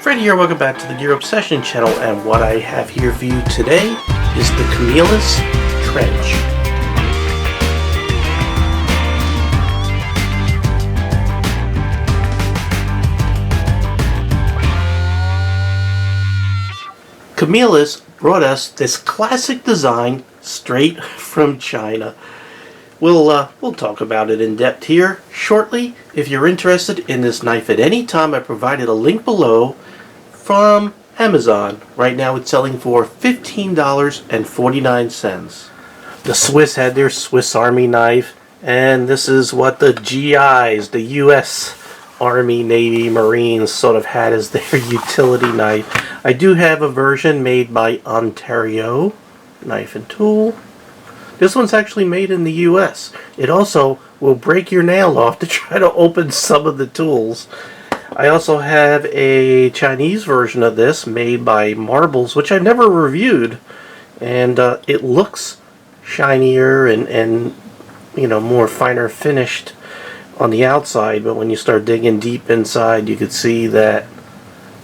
Fred here, welcome back to the Gear Obsession channel, and what I have here for you today is the Camillus Trench. Camillus brought us this classic design straight from China. We'll talk about it in depth here shortly. If you're interested in this knife at any time, I provided a link below from Amazon. Right now it's selling for $15.49. The Swiss had their Swiss Army knife, and this is what the GIs, the US Army, Navy, Marines sort of had as their utility knife. I do have a version made by Ontario Knife and Tool. This one's actually made in the US. It also will break your nail off to try to open some of the tools. I also have a Chinese version of this made by Marbles, which I never reviewed, and it looks shinier and you know, more finer finished on the outside, but when you start digging deep inside, you could see that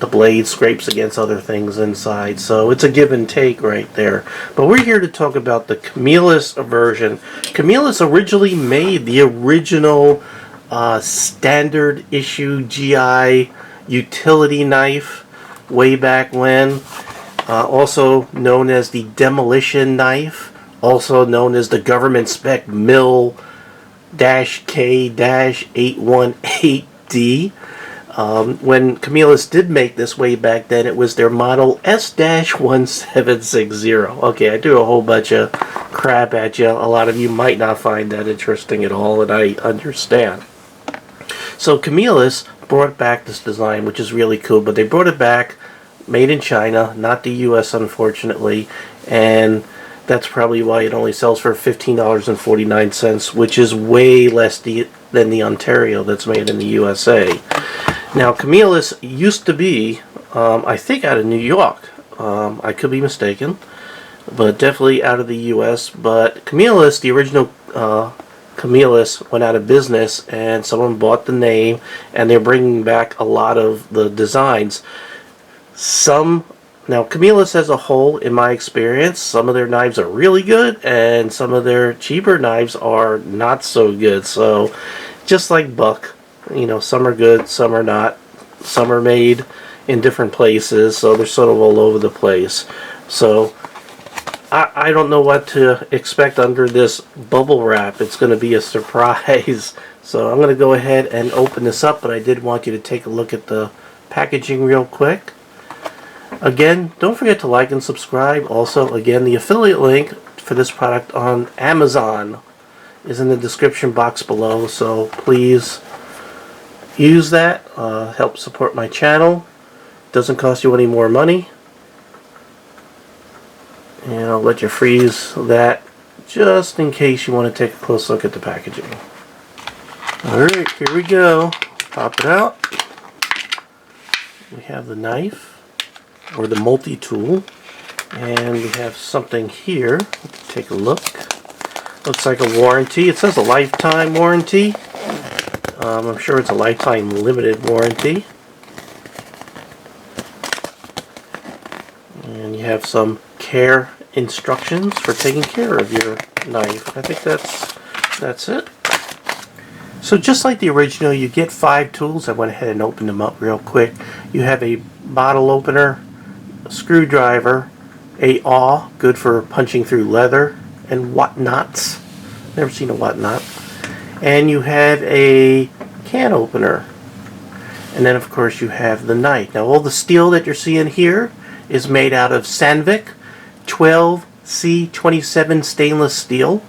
the blade scrapes against other things inside, so it's a give and take right there. But we're here to talk about the Camillus version. Camillus originally made the original standard issue GI utility knife way back when, also known as the demolition knife, also known as the government spec MIL-K-818D. When Camillus did make this way back then, it was their model S-1760. Okay, I do a whole bunch of crap at you. A lot of you might not find that interesting at all, and I understand. So Camillus brought back this design, which is really cool, but they brought it back made in China, not the US, unfortunately, and that's probably why it only sells for $15.49, which is way less than the Ontario that's made in the USA. Now, Camillus used to be, I think, out of New York. I could be mistaken, but definitely out of the US. But Camillus, the original Camillus, went out of business, and someone bought the name, and they're bringing back a lot of the designs. Now, Camillus as a whole, in my experience, some of their knives are really good, and some of their cheaper knives are not so good. So, just like Buck, you know, some are good, some are not. Some are made in different places, so they're sort of all over the place. So, I don't know what to expect under this bubble wrap. It's going to be a surprise. So, I'm going to go ahead and open this up, but I did want you to take a look at the packaging real quick. Again, don't forget to like and subscribe. Also, again, the affiliate link for this product on Amazon is in the description box below, so please use that. Help support my channel. Doesn't cost you any more money. And I'll let you freeze that just in case you want to take a close look at the packaging. Alright, here we go. Pop it out. We have the knife, or the multi-tool, and we have something here. Let's take a look. Looks like a warranty. It says a lifetime warranty. I'm sure it's a lifetime limited warranty. And you have some care instructions for taking care of your knife. I think that's it. So just like the original, you get 5 tools. I went ahead and opened them up real quick. You have a bottle opener, a screwdriver, a awl, good for punching through leather, and whatnots. Never seen a whatnot. And you have a can opener. And then, of course, you have the knife. Now, all the steel that you're seeing here is made out of Sandvik 12C27 stainless steel,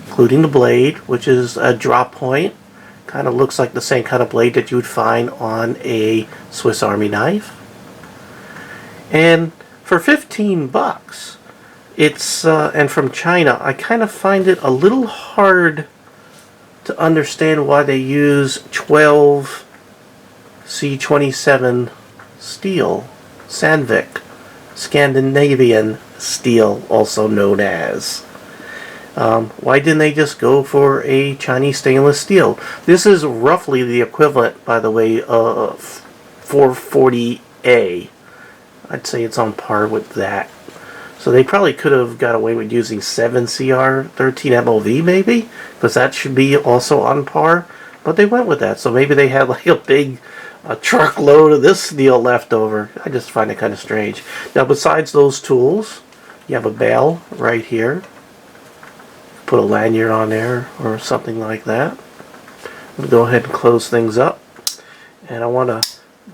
including the blade, which is a drop point. Kind of looks like the same kind of blade that you would find on a Swiss Army knife. And for 15 bucks, it's and from China, I kind of find it a little hard to understand why they use 12C27 steel, Sandvik, Scandinavian steel, also known as. Why didn't they just go for a Chinese stainless steel? This is roughly the equivalent, by the way, 440A. I'd say it's on par with that. So they probably could have got away with using 7CR13MOV maybe, because that should be also on par. But they went with that, so maybe they had like a big truckload of this steel left over. I just find it kind of strange. Now besides those tools, you have a bail right here. Put a lanyard on there or something like that. I'm going to go ahead and close things up. And I want to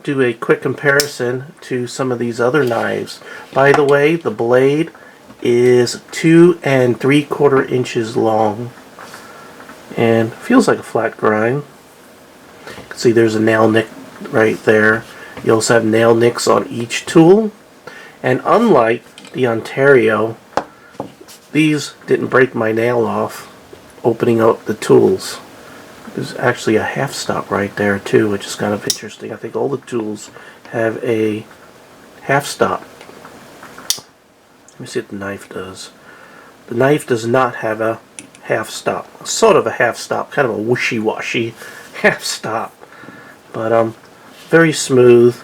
do a quick comparison to some of these other knives. By the way, the blade is 2 3/4 inches long and feels like a flat grind. You can see there's a nail nick right there. You also have nail nicks on each tool, and unlike the Ontario, these didn't break my nail off opening up the tools. There's actually a half stop right there too, which is kind of interesting. I think all the tools have a half stop. Let me see what the knife does. The knife does not have a half stop. Sort of a half stop, kind of a wishy-washy half stop. But very smooth.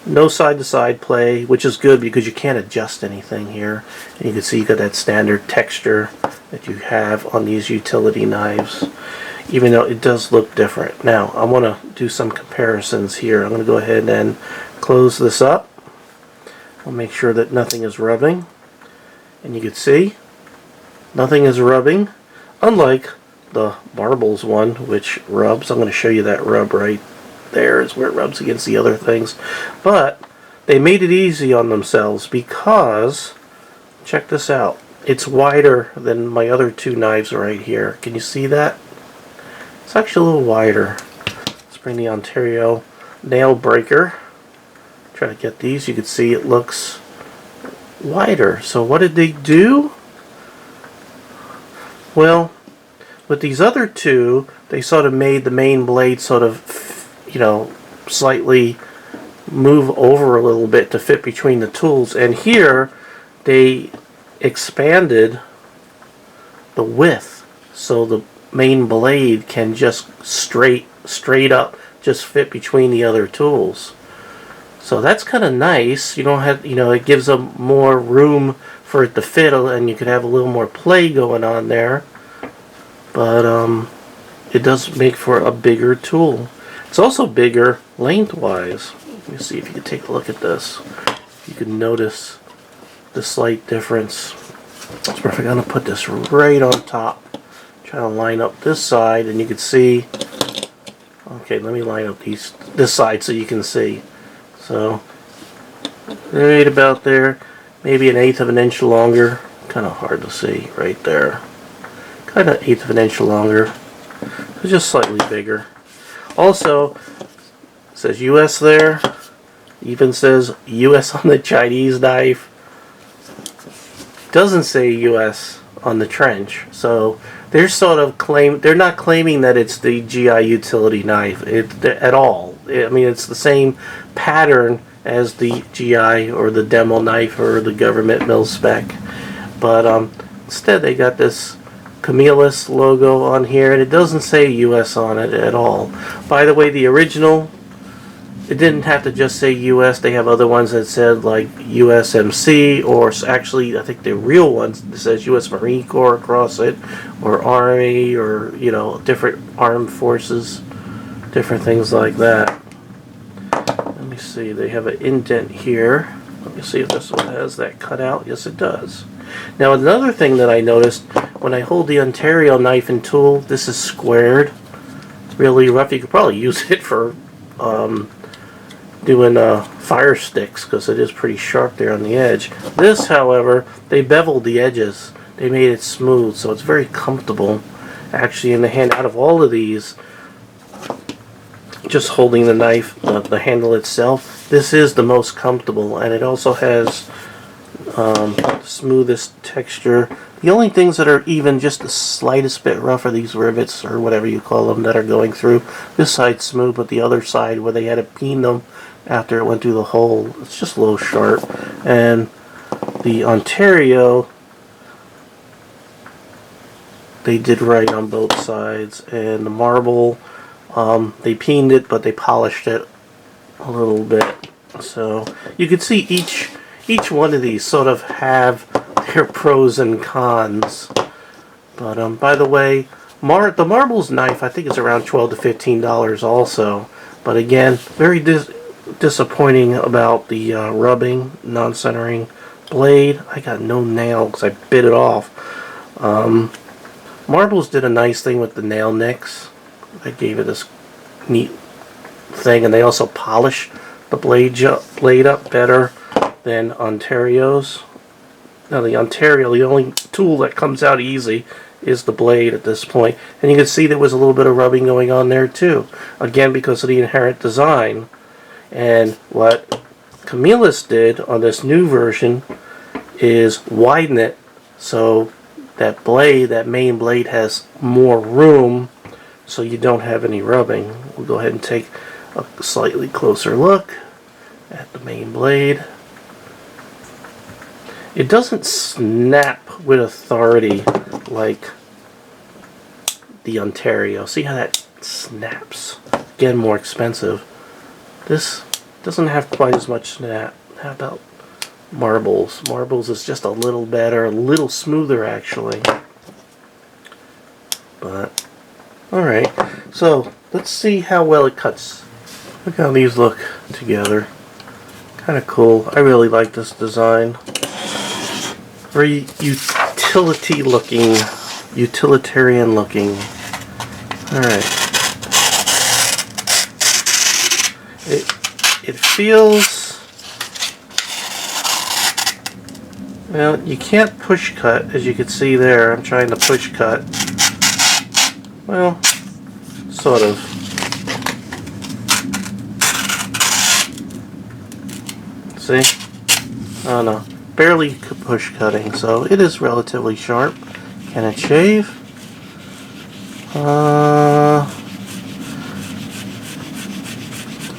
No side-to-side play, which is good because you can't adjust anything here. And you can see you got that standard texture that you have on these utility knives, even though it does look different. Now, I want to do some comparisons here. I'm going to go ahead and close this up. I'll make sure that nothing is rubbing. And you can see, nothing is rubbing, unlike the Marbles one, which rubs. I'm going to show you that rub right there is where it rubs against the other things. But they made it easy on themselves because, check this out, it's wider than my other two knives right here. Can you see that? It's actually a little wider. Let's bring the Ontario nail breaker. Try to get these. You can see it looks wider. So what did they do? Well, with these other two, they sort of made the main blade sort of, you know, slightly move over a little bit to fit between the tools. And here, they expanded the width so the main blade can just straight up just fit between the other tools. So that's kind of nice. You don't have, you know, it gives them more room for it to fit, and you could have a little more play going on there. But it does make for a bigger tool. It's also bigger lengthwise. Let me see if you can take a look at this. You can notice the slight difference. That's perfect. I'm going to put this right on top. Try to line up this side, and you can see. Okay, let me line up this side so you can see. So, right about there, maybe 1/8 of an inch longer. Kind of hard to see right there. Kind of 1/8 of an inch longer. It's just slightly bigger. Also, it says US there. Even says US on the Chinese knife. Doesn't say US on the Trench. So they're sort of they're not claiming that it's the GI utility knife at all. I mean, it's the same pattern as the GI or the demo knife or the government mil spec, but instead they got this Camillus logo on here, and it doesn't say US on it at all. By the way, the original, it didn't have to just say US. They have other ones that said like USMC, or actually I think the real ones that says US Marine Corps across it, or Army, or, you know, different armed forces, different things like that. Let me see, they have an indent here. Let me see if this one has that cut out. Yes, it does. Now, another thing that I noticed, when I hold the Ontario knife and tool, this is squared. It's really rough. You could probably use it for doing fire sticks, because it is pretty sharp there on the edge. This, however, they beveled the edges. They made it smooth, so it's very comfortable actually in the hand. Out of all of these, just holding the knife, the handle itself, this is the most comfortable, and it also has the smoothest texture. The only things that are even just the slightest bit rough are these rivets, or whatever you call them, that are going through. This side's smooth, but the other side, where they had to peen them after it went through the hole, it's just a little sharp. And the Ontario, they did right on both sides. And the Marble, they peened it, but they polished it a little bit. So you can see each one of these sort of have their pros and cons. But by the way, the Marbles knife, I think it's around $12 to $15 also. But again, very disappointing about the rubbing, non-centering blade. I got no nail because I bit it off. Marbles did a nice thing with the nail nicks. They gave it this neat thing, and they also polish the blade up better than Ontario's. Now the Ontario, the only tool that comes out easy is the blade at this point. And you can see there was a little bit of rubbing going on there too. Again, because of the inherent design. And what Camillus did on this new version is widen it so that blade, that main blade, has more room so you don't have any rubbing. We'll go ahead and take a slightly closer look at the main blade. It doesn't snap with authority like the Ontario. See how that snaps? Again, more expensive. This doesn't have quite as much snap. How about Marbles? Marbles is just a little better, a little smoother actually. But, alright. So, let's see how well it cuts. Look how these look together. Kind of cool. I really like this design. Very utilitarian looking. Alright. It feels, well, you can't push cut, as you can see there. I'm trying to push cut. Well, sort of. See? Oh no. Barely push cutting, so it is relatively sharp. Can it shave?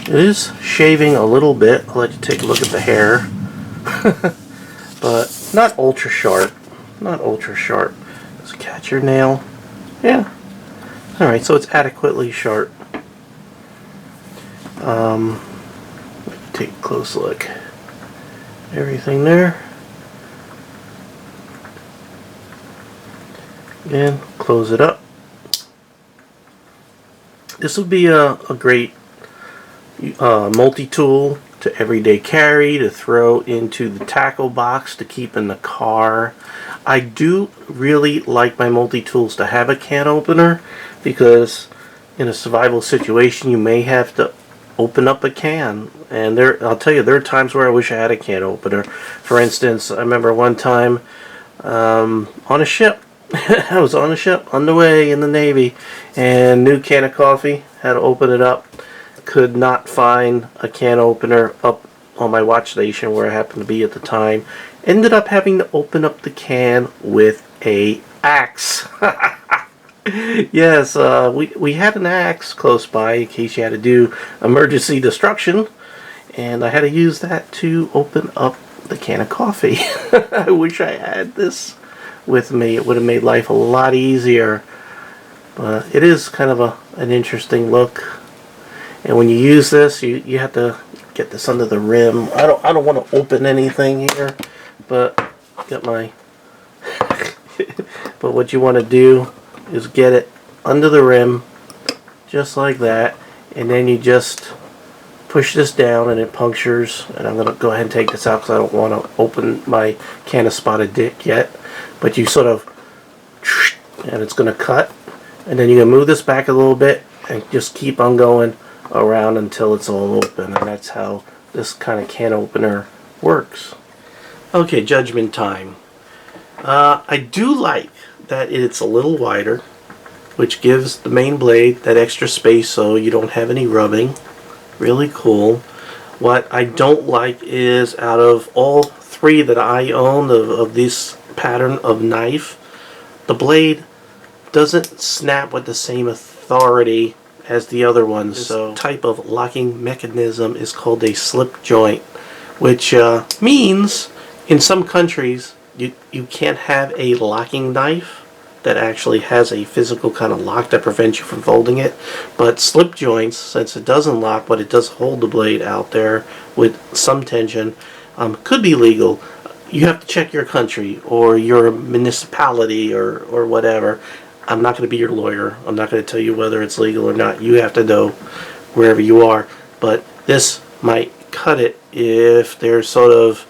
It is shaving a little bit. I'll let you take a look at the hair. But not ultra sharp. Not ultra sharp. Does it catch your nail? Yeah. Alright, so it's adequately sharp. Take a close look. Everything there. Again, close it up. This would be a great multi-tool to everyday carry, to throw into the tackle box, to keep in the car. I do really like my multi-tools to have a can opener, because in a survival situation you may have to open up a can, and I'll tell you, there are times where I wish I had a can opener. For instance, I remember one time on a ship. I was on a ship underway in the Navy, and new can of coffee, had to open it up. Could not find a can opener up on my watch station where I happened to be at the time. Ended up having to open up the can with a axe. Yes, we had an axe close by in case you had to do emergency destruction, and I had to use that to open up the can of coffee. I wish I had this with me. It would have made life a lot easier. But it is kind of an interesting look. And when you use this, you have to get this under the rim. I don't want to open anything here, but got my. But what you want to do is get it under the rim, just like that, and then you just push this down, and it punctures. And I'm gonna go ahead and take this out because I don't want to open my can of spotted dick yet. But you sort of, and it's gonna cut, and then you can move this back a little bit and just keep on going around until it's all open, and that's how this kind of can opener works. Okay, judgment time. I do like that it's a little wider, which gives the main blade that extra space so you don't have any rubbing. Really cool. What I don't like is, out of all three that I own of this pattern of knife, the blade doesn't snap with the same authority as the other ones. This type of locking mechanism is called a slip joint, which means in some countries you can't have a locking knife that actually has a physical kind of lock that prevents you from folding it. But slip joints, since it doesn't lock but it does hold the blade out there with some tension, could be legal. You have to check your country or your municipality or whatever. I'm not going to be your lawyer. I'm not going to tell you whether it's legal or not. You have to know wherever you are. But this might cut it if they're sort of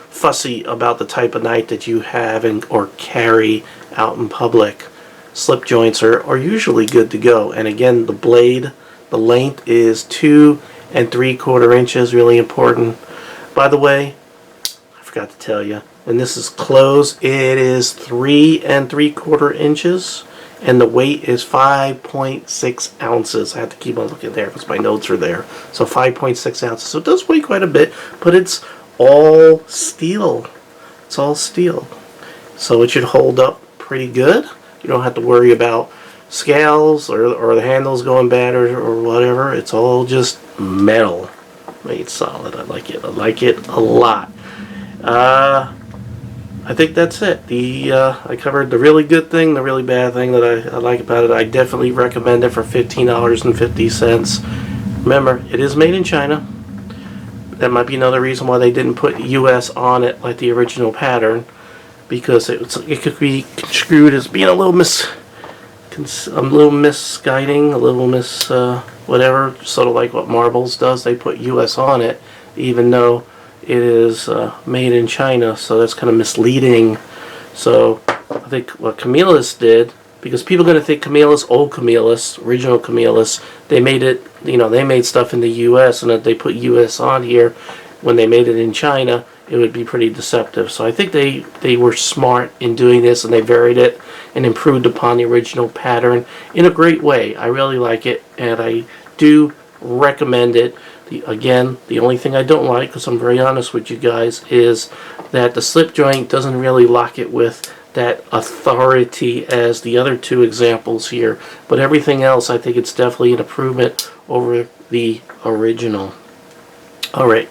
fussy about the type of knife that you have or carry out in public. Slip joints are usually good to go. And again, the blade, the length is 2 3/4 inches, really important. By the way, I forgot to tell you, when this is closed, it is 3 3/4 inches, and the weight is 5.6 ounces. I have to keep on looking there because my notes are there. So 5.6 ounces. So it does weigh quite a bit, but it's all steel. It's all steel. So it should hold up pretty good. You don't have to worry about scales or the handles going bad or whatever. It's all just metal. Made solid. I like it. I like it a lot. I think that's it. I covered the really good thing, the really bad thing that I like about it. I definitely recommend it for $15.50. Remember, it is made in China. That might be another reason why they didn't put US on it like the original pattern, because it could be construed as being a little misguiding, a little whatever, sort of like what Marbles does. They put US on it, even though it is made in China, so that's kind of misleading. So I think what Camillus did, because people are going to think Camillus, old Camillus, original Camillus, they made it, they made stuff in the US, and if they put US on here when they made it in China, it would be pretty deceptive. So I think they were smart in doing this, and they varied it and improved upon the original pattern in a great way. I really like it, and I do recommend it. Again, the only thing I don't like, because I'm very honest with you guys, is that the slip joint doesn't really lock it with that authority as the other two examples here. But everything else, I think it's definitely an improvement over the original. Alright,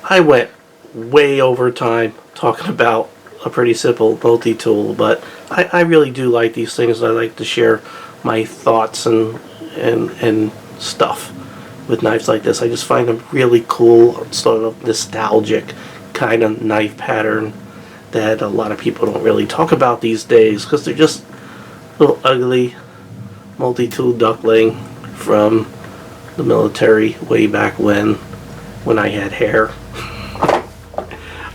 I went way over time talking about a pretty simple multi-tool, but I really do like these things. I like to share my thoughts and stuff with knives like this. I just find them really cool, sort of nostalgic kind of knife pattern that a lot of people don't really talk about these days, because they're just little ugly multi-tool duckling from the military way back when I had hair.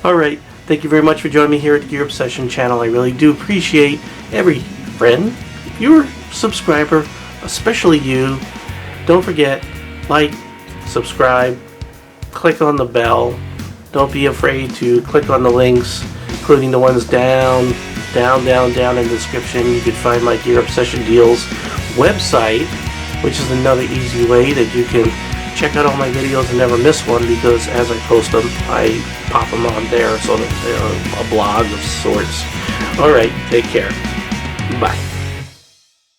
Alright, thank you very much for joining me here at the Gear Obsession channel. I really do appreciate every friend, viewer, subscriber, especially you. Don't forget, like, subscribe, click on the bell. Don't be afraid to click on the links, including the ones down in the description. You can find my Gear Obsession Deals website, which is another easy way that you can check out all my videos and never miss one, because as I post them, I pop them on there, sort of a blog of sorts. Alright, take care. Bye.